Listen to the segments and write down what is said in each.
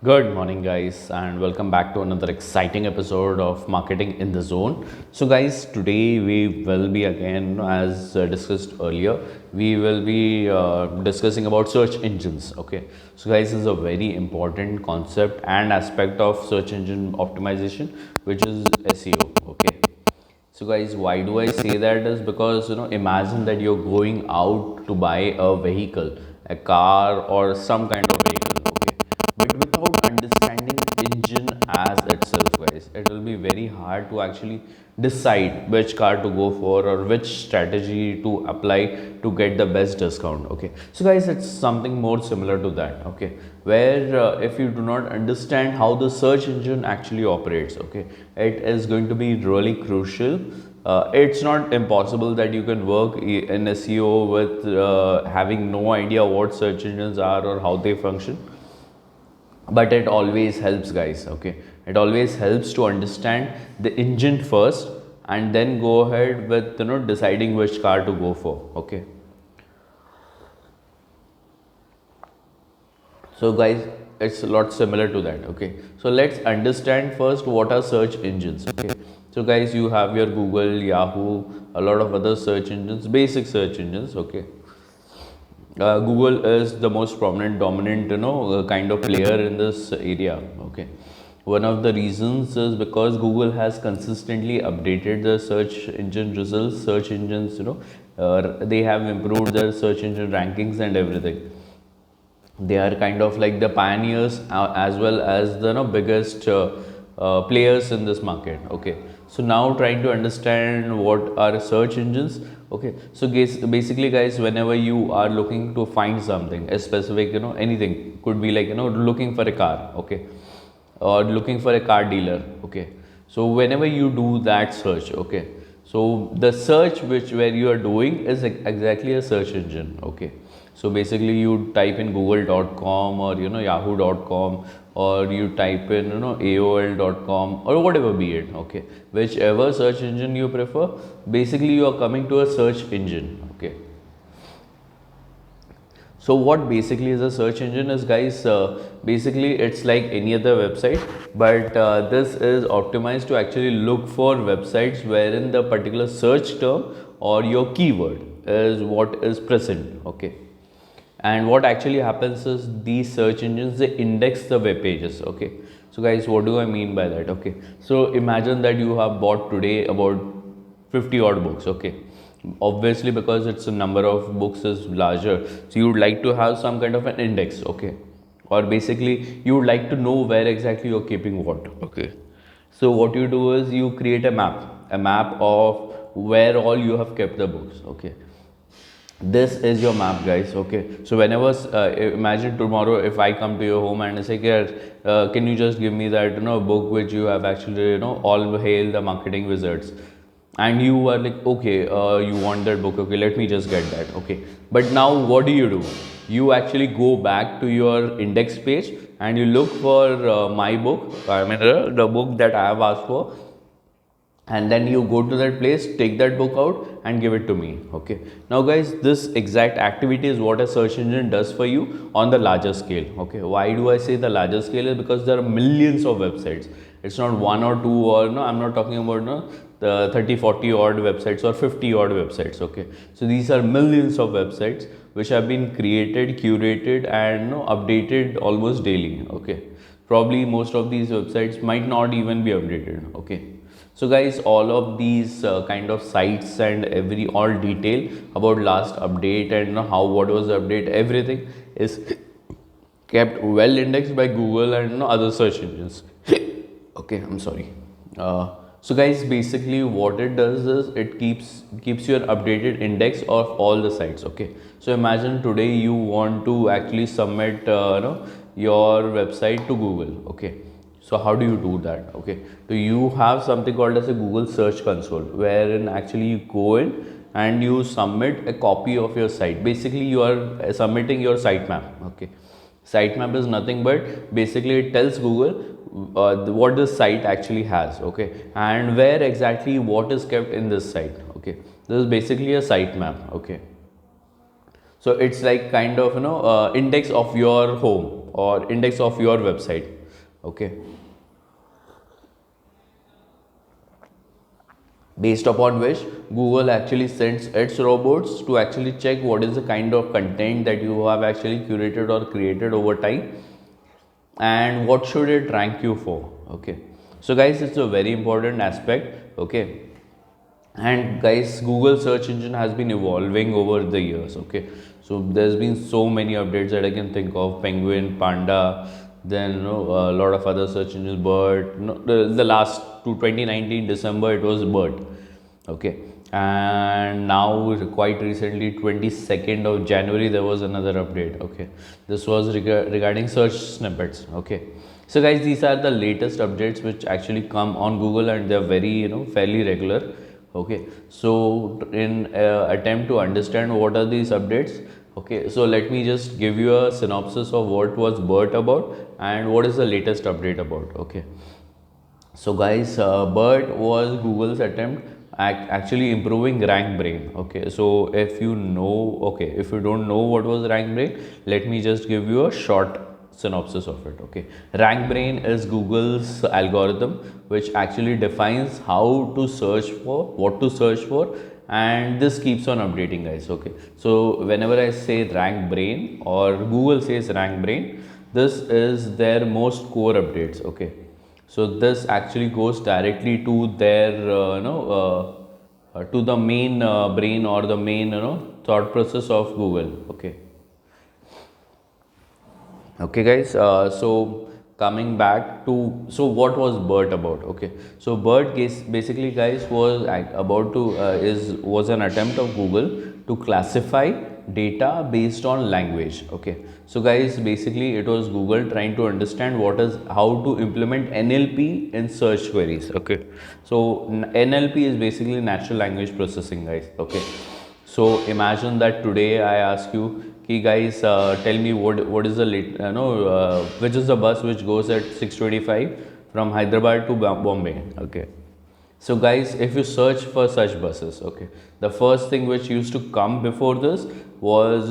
Good morning, guys, and welcome back to another exciting episode of Marketing in the Zone. So, guys, today we will be again, as discussed earlier, we will be discussing about search engines. Okay, so guys, this is a very important concept and aspect of search engine optimization, which is SEO. Okay, so guys, why do I say that is because imagine that you're going out to buy a vehicle, a car or some kind of vehicle, okay, but without understanding engine as itself, guys, it will be very hard to actually decide which car to go for or which strategy to apply to get the best discount. Okay, so guys, it's something more similar to that. Okay, where if you do not understand how the search engine actually operates, okay, it is going to be really crucial. It's not impossible that you can work in SEO with having no idea what search engines are or how they function, but it always helps, guys. Okay, it always helps to understand the engine first and then go ahead with deciding which car to go for. Okay, so guys, it's a lot similar to that. Okay, so let's understand first what are search engines. Okay, so guys, you have your Google, Yahoo, a lot of other search engines, basic search engines. Okay, Google is the most prominent, dominant, kind of player in this area. Okay, one of the reasons is because Google has consistently updated the search engine results. Search engines, they have improved their search engine rankings and everything. They are kind of like the pioneers as well as the biggest players in this market. Okay, so now trying to understand what are search engines. Okay, so basically, guys, whenever you are looking to find something, a specific, anything could be like looking for a car. Okay, or looking for a car dealer. Okay, so whenever you do that search, okay, so the search which where you are doing is exactly a search engine. Okay, so basically you type in google.com or yahoo.com, or you type in aol.com or whatever be it. Okay, whichever search engine you prefer, basically you are coming to a search engine. Okay, so what basically is a search engine is, guys, basically it's like any other website, but this is optimized to actually look for websites wherein the particular search term or your keyword is what is present. Okay, and what actually happens is these search engines, they index the web pages. Okay, so guys, what do I mean by that? Okay, so imagine that you have bought today about 50 odd books. Okay, obviously because it's a number of books is larger, so you would like to have some kind of an index. Okay, or basically you would like to know where exactly you're keeping what. Okay, so what you do is you create a map of where all you have kept the books. Okay, this is your map, guys. Okay, so whenever imagine tomorrow if I come to your home and I say, can you just give me that book which you have actually All Hail the Marketing Wizards, and you are like, okay, you want that book, okay, let me just get that. Okay, but now what do? You actually go back to your index page and you look for my book, I mean the book that I have asked for, and then you go to that place, take that book out and give it to me. Okay, now guys, this exact activity is what a search engine does for you on the larger scale. Okay, why do I say the larger scale? Is because there are millions of websites. It's not one or two, or no, I'm not talking about the 30, 40 odd websites or 50 odd websites. Okay, so these are millions of websites which have been created, curated and updated almost daily. Okay, probably most of these websites might not even be updated. Okay, so guys, all of these kind of sites and every all detail about last update and how what was the update, everything is kept well indexed by Google and other search engines. Okay, I'm sorry. So guys, basically what it does is it keeps your updated index of all the sites. Okay, so imagine today you want to actually submit your website to Google. Okay, so how do you do that? Okay, so you have something called as a Google Search Console, wherein actually you go in and you submit a copy of your site. Basically you are submitting your sitemap. Okay, sitemap is nothing but basically it tells Google what this site actually has. Okay, and where exactly what is kept in this site. Okay, this is basically a sitemap. Okay, so it's like kind of index of your home. or index of your website. Okay, based upon which Google actually sends its robots to actually check what is the kind of content that you have actually curated or created over time, and what should it rank you for. Okay, so guys, it's a very important aspect. Okay, and guys, Google search engine has been evolving over the years. Okay, so there's been so many updates that I can think of: Penguin, Panda, then a lot of other search engines, BERT. The last to 2019 December, it was BERT. Okay, and now quite recently, 22nd of January, there was another update. Okay, this was regarding search snippets. Okay, so guys, these are the latest updates which actually come on Google, and they're very fairly regular. Okay, so in attempt to understand what are these updates, okay, so let me just give you a synopsis of what was BERT about and what is the latest update about. Okay, so guys, BERT was Google's attempt at actually improving RankBrain. Okay, so if you know, okay, if you don't know what was RankBrain, let me just give you a short synopsis of it. Okay, RankBrain is Google's algorithm which actually defines how to search for, what to search for, and this keeps on updating, guys. Okay, so whenever I say RankBrain or Google says RankBrain, this is their most core updates. Okay, so this actually goes directly to their to the main brain or the main thought process of Google. Okay, okay guys, so coming back to, so what was BERT about? Okay, so BERT basically, guys, was about to was an attempt of Google to classify data based on language. Okay, so guys, basically it was Google trying to understand how to implement NLP in search queries. Okay, so NLP is basically natural language processing, guys. Okay, so imagine that today I ask you, "Ki guys, tell me what is the which is the bus which goes at 6:25 from Hyderabad to Bombay?" Okay, so guys, if you search for such buses, okay, the first thing which used to come before this was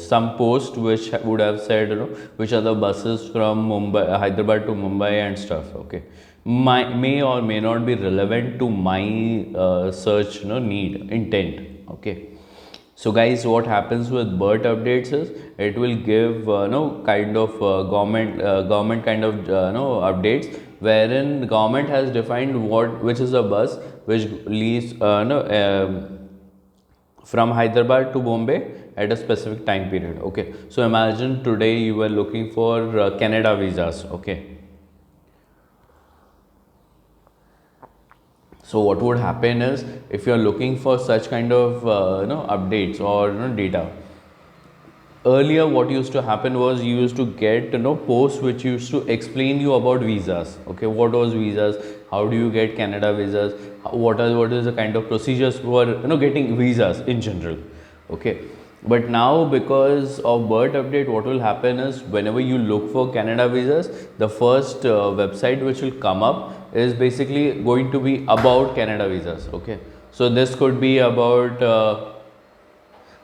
some post which would have said which are the buses from Mumbai, Hyderabad to Mumbai and stuff. Okay, may or may not be relevant to my search need intent. Okay, so guys, what happens with BERT updates is it will give kind of government kind of updates, wherein the government has defined which is a bus which leaves from Hyderabad to Bombay at a specific time period. Okay, so imagine today you were looking for Canada visas. Okay, so what would happen is, if you are looking for such kind of updates or data, earlier what used to happen was you used to get posts which used to explain you about visas. Okay, what was visas, how do you get Canada visas, what is the kind of procedures for getting visas in general. Okay, but now because of BERT update, what will happen is, whenever you look for Canada visas, the first website which will come up is basically going to be about Canada visas. Okay, so this could be about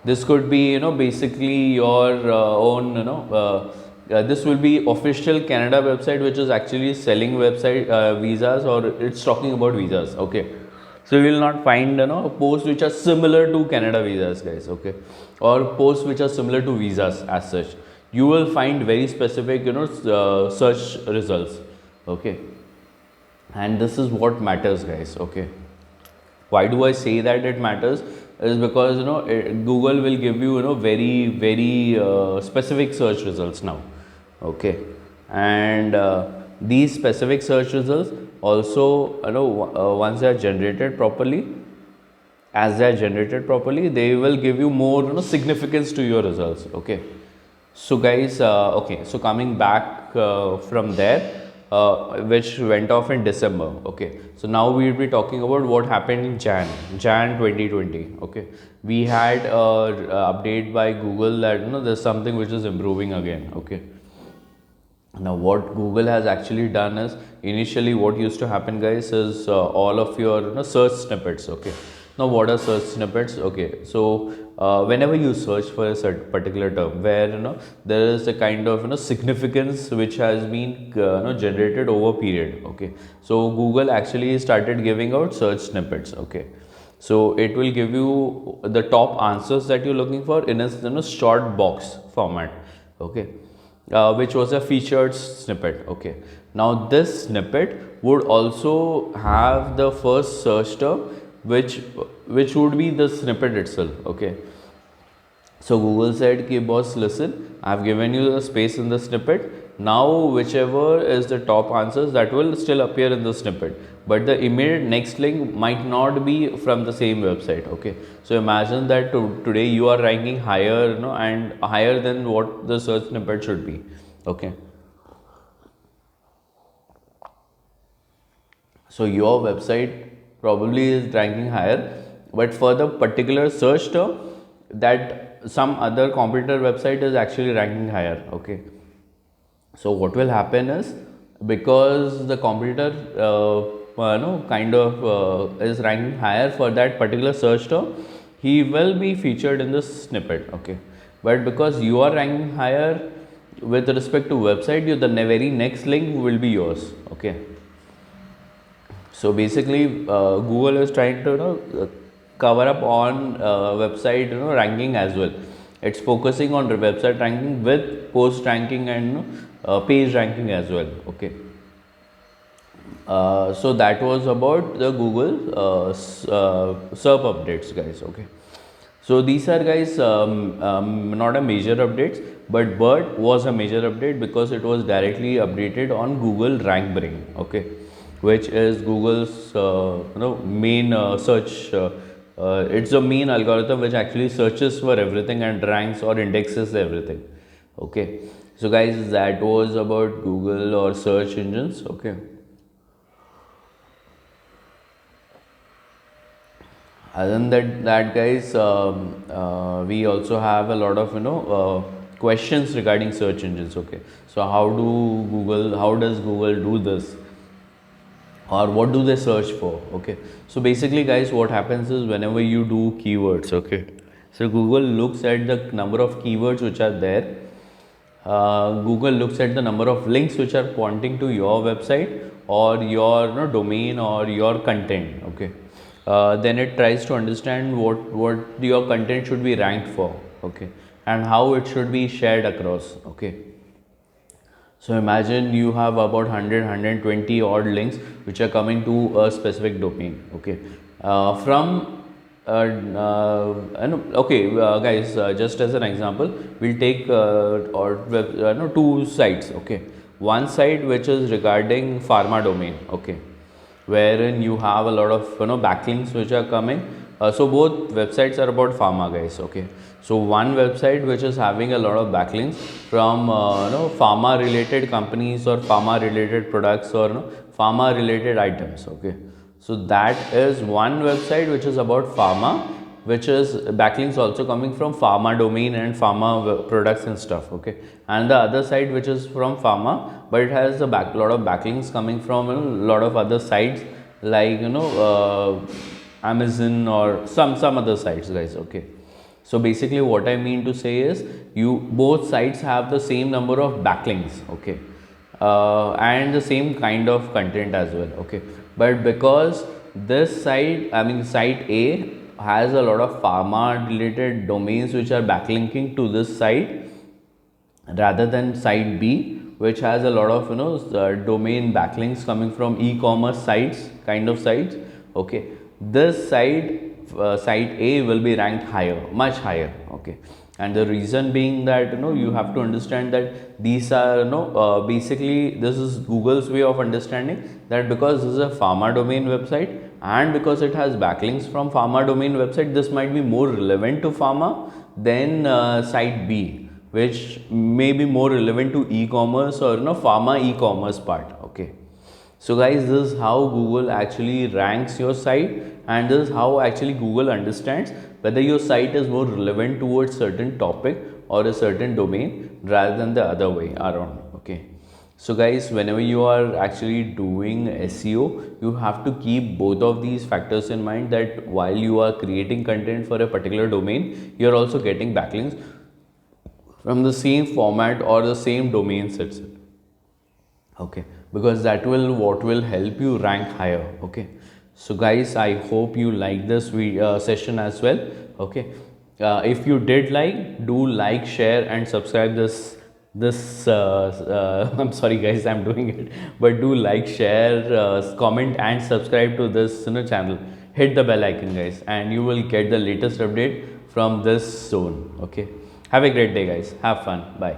this could be basically your own this will be official Canada website which is actually selling website visas, or it's talking about visas. Okay, so you will not find posts which are similar to Canada visas, guys. Okay, or posts which are similar to visas as such. You will find very specific search results. Okay, and this is what matters, guys. Okay, why do I say that it matters? Is because Google will give you very specific search results now. Okay, and these specific search results also once they are generated properly, as they are generated properly, they will give you more significance to your results. Okay, so guys, okay, so coming back from there, which went off in December. Okay, so now we will be talking about what happened in Jan 2020. Okay, we had update by Google that there's something which is improving again. Okay, now what Google has actually done is, initially what used to happen, guys, is all of your search snippets. Okay, now what are search snippets? Okay, so whenever you search for a certain particular term, where there is a kind of significance which has been generated over period. Okay, so Google actually started giving out search snippets. Okay, so it will give you the top answers that you're looking for in a short box format. Okay, which was a featured snippet. Okay, now this snippet would also have the first search term, which would be the snippet itself. Okay, so Google said, "Ki boss, listen, I've given you the space in the snippet. Now, whichever is the top answers, that will still appear in the snippet. But the immediate next link might not be from the same website." Okay. So imagine that today you are ranking higher, and higher than what the search snippet should be. Okay. So your website probably is ranking higher, but for the particular search term, that some other competitor website is actually ranking higher. Okay, so what will happen is, because the competitor kind of is ranking higher for that particular search term, he will be featured in this snippet. Okay, but because you are ranking higher with respect to website, the very next link will be yours. Okay, so basically Google is trying to cover up on website ranking as well. It's focusing on the website ranking with post ranking and page ranking as well. Okay, so that was about the Google SERP updates, guys. Okay, so these are, guys, not a major updates, but BERT was a major update because it was directly updated on Google RankBrain. Okay, which is Google's main search. It's the main algorithm which actually searches for everything and ranks or indexes everything. Okay, so guys, that was about Google or search engines. Okay, other than that, guys, we also have a lot of questions regarding search engines. Okay, so how does Google do this, or what do they search for? Okay, so basically, guys, what happens is, whenever you do keywords, okay, so Google looks at the number of keywords which are there. Google looks at the number of links which are pointing to your website or your domain or your content. Okay, then it tries to understand what your content should be ranked for. Okay, and how it should be shared across. Okay, so imagine you have about 120 odd links which are coming to a specific domain. Okay, guys, just as an example, we'll take two sites. Okay, one site which is regarding pharma domain. Okay, wherein you have a lot of backlinks which are coming. So both websites are about pharma, guys. Okay, so one website which is having a lot of backlinks from pharma related companies or pharma related products or pharma related items. Okay, so that is one website which is about pharma, which is backlinks also coming from pharma domain and pharma products and stuff. Okay, and the other side which is from pharma, but it has a lot of backlinks coming from a lot of other sites like Amazon or some other sites, guys. Okay, so basically what I mean to say is, both sites have the same number of backlinks. Okay, and the same kind of content as well. Okay, but because this site, I mean site A, has a lot of pharma related domains which are backlinking to this site, rather than site B, which has a lot of domain backlinks coming from e-commerce sites, kind of sites. Okay, this site, site A, will be ranked higher, much higher. Okay, and the reason being that you have to understand that these are basically, this is Google's way of understanding that because this is a pharma domain website and because it has backlinks from pharma domain website, this might be more relevant to pharma than site B, which may be more relevant to e-commerce or pharma e-commerce part. Okay, so guys, this is how Google actually ranks your site, and this is how actually Google understands whether your site is more relevant towards certain topic or a certain domain rather than the other way around. Okay, So guys, whenever you are actually doing SEO, you have to keep both of these factors in mind, that while you are creating content for a particular domain, you are also getting backlinks from the same format or the same domains itself. Okay, because that will what will help you rank higher. Okay, so guys, I hope you like this session as well. Okay, if you did like, do like, share and subscribe this I'm sorry guys, I'm doing it, but do like, share, comment and subscribe to this channel. Hit the bell icon guys, and you will get the latest update from this zone. Okay, have a great day guys, have fun, bye.